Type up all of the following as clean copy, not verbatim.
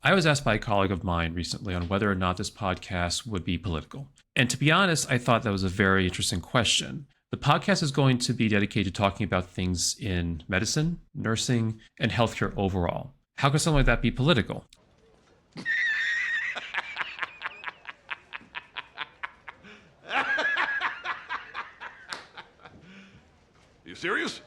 I was asked by a colleague of mine recently on whether or not this podcast would be political. And to be honest, I thought that was a very interesting question. The podcast is going to be dedicated to talking about things in medicine, nursing, and healthcare overall. How could something like that be political? You serious?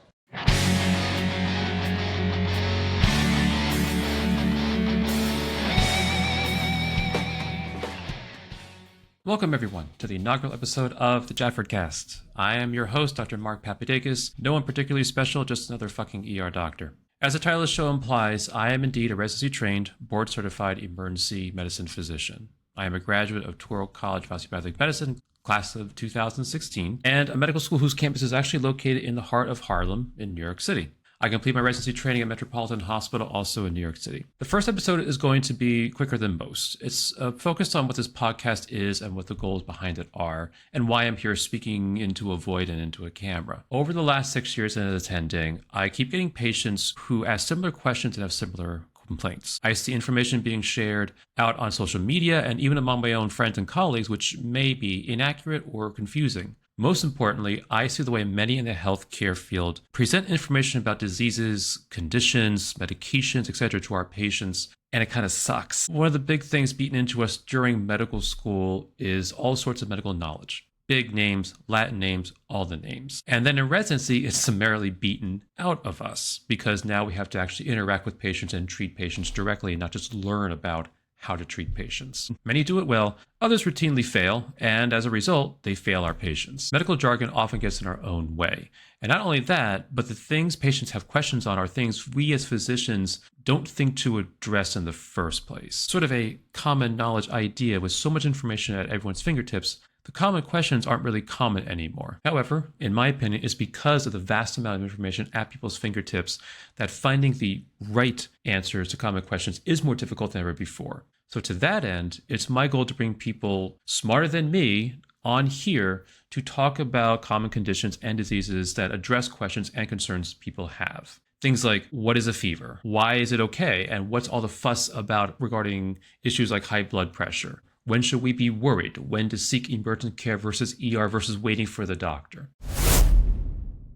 Welcome, everyone, to the inaugural episode of the JAFERD cast. I am your host, Dr. Mark Pappadakis. No one particularly special, just another fucking ER doctor. As the title of the show implies, I am indeed a residency-trained, board-certified emergency medicine physician. I am a graduate of Touro College of Osteopathic Medicine, class of 2016, and a medical school whose campus is actually located in the heart of Harlem in New York City. I complete my residency training at Metropolitan Hospital, also in New York City. The first episode is going to be quicker than most. It's focused on what this podcast is and what the goals behind it are, and why I'm here speaking into a void and into a camera. Over the last 6 years in attending, I keep getting patients who ask similar questions and have similar complaints. I see information being shared out on social media and even among my own friends and colleagues, which may be inaccurate or confusing. Most importantly, I see the way many in the healthcare field present information about diseases, conditions, medications, etc. to our patients, and it kind of sucks. One of the big things beaten into us during medical school is all sorts of medical knowledge. Big names, Latin names, all the names. And then in residency, it's summarily beaten out of us because now we have to actually interact with patients and treat patients directly and not just learn about how to treat patients. Many do it well, others routinely fail, and as a result, they fail our patients. Medical jargon often gets in our own way. And not only that, but the things patients have questions on are things we as physicians don't think to address in the first place. Sort of a common knowledge idea with so much information at everyone's fingertips, the common questions aren't really common anymore. However, in my opinion, it's because of the vast amount of information at people's fingertips that finding the right answers to common questions is more difficult than ever before. So to that end, it's my goal to bring people smarter than me on here to talk about common conditions and diseases that address questions and concerns people have. Things like, what is a fever? Why is it okay? And what's all the fuss about regarding issues like high blood pressure? When should we be worried? When to seek emergency care versus ER versus waiting for the doctor?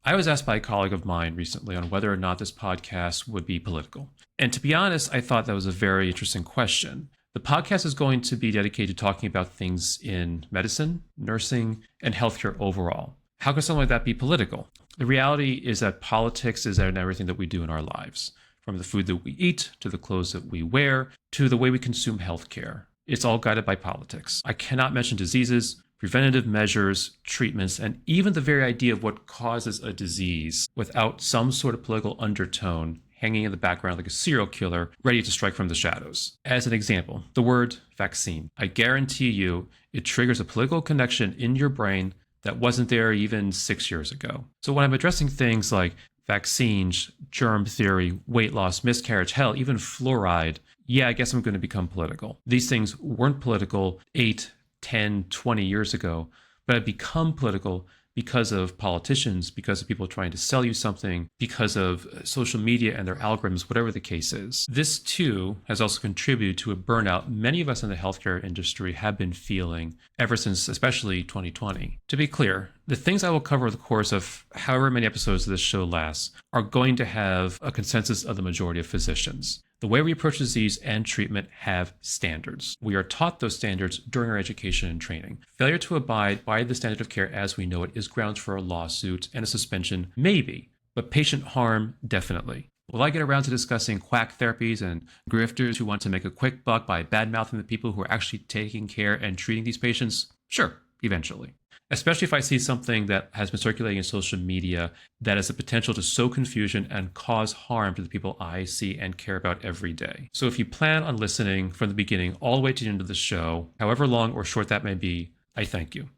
I was asked by a colleague of mine recently on whether or not this podcast would be political. And to be honest, I thought that was a very interesting question. The podcast is going to be dedicated to talking about things in medicine, nursing, and healthcare overall. How could something like that be political? The reality is that politics is in everything that we do in our lives, from the food that we eat, to the clothes that we wear, to the way we consume healthcare. It's all guided by politics. I cannot mention diseases, preventative measures, treatments, and even the very idea of what causes a disease without some sort of political undertone hanging in the background like a serial killer ready to strike from the shadows. As an example, the word vaccine. I guarantee you it triggers a political connection in your brain that wasn't there even 6 years ago. So when I'm addressing things like vaccines, germ theory, weight loss, miscarriage, hell, even fluoride, yeah, I guess I'm going to become political. These things weren't political 8, 10, 20 years ago, but have become political because of politicians, because of people trying to sell you something, because of social media and their algorithms, whatever the case is. This too has also contributed to a burnout many of us in the healthcare industry have been feeling ever since especially 2020. To be clear, the things I will cover over the course of however many episodes of this show lasts are going to have a consensus of the majority of physicians. The way we approach disease and treatment have standards. We are taught those standards during our education and training. Failure to abide by the standard of care as we know it is grounds for a lawsuit and a suspension, maybe, but patient harm, definitely. Will I get around to discussing quack therapies and grifters who want to make a quick buck by bad-mouthing the people who are actually taking care and treating these patients? Sure, eventually. Especially if I see something that has been circulating in social media that has the potential to sow confusion and cause harm to the people I see and care about every day. So if you plan on listening from the beginning all the way to the end of the show, however long or short that may be, I thank you.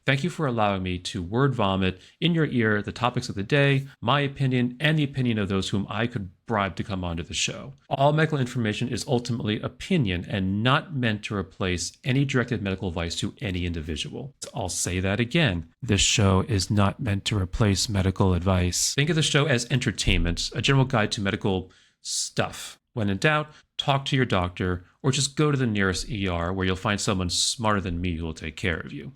Thank you for allowing me to word vomit in your ear the topics of the day, my opinion, and the opinion of those whom I could bribe to come onto the show. All medical information is ultimately opinion and not meant to replace any directed medical advice to any individual. I'll say that again. This show is not meant to replace medical advice. Think of the show as entertainment, a general guide to medical stuff. When in doubt, talk to your doctor, or just go to the nearest ER where you'll find someone smarter than me who will take care of you.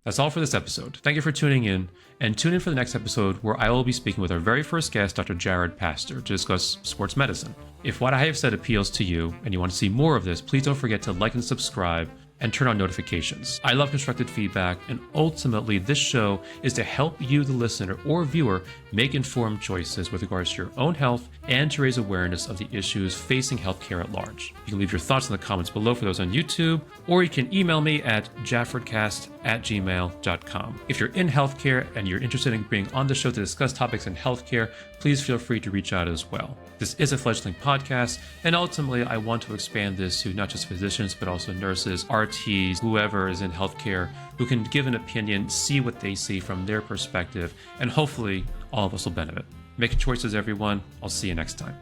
That's all for this episode. Thank you for tuning in, and tune in for the next episode where I will be speaking with our very first guest, Dr. Jared Pastor, to discuss sports medicine. If what I have said appeals to you and you want to see more of this, please don't forget to like and subscribe and turn on notifications. I love constructive feedback, and ultimately this show is to help you, the listener or viewer, make informed choices with regards to your own health and to raise awareness of the issues facing healthcare at large. You can leave your thoughts in the comments below for those on YouTube, or you can email me at jafferdcast@gmail.com. If you're in healthcare and you're interested in being on the show to discuss topics in healthcare, please feel free to reach out as well. This is a fledgling podcast, and ultimately I want to expand this to not just physicians, but also nurses, RTs, whoever is in healthcare, who can give an opinion, see what they see from their perspective, and hopefully all of us will benefit. Make choices, everyone. I'll see you next time.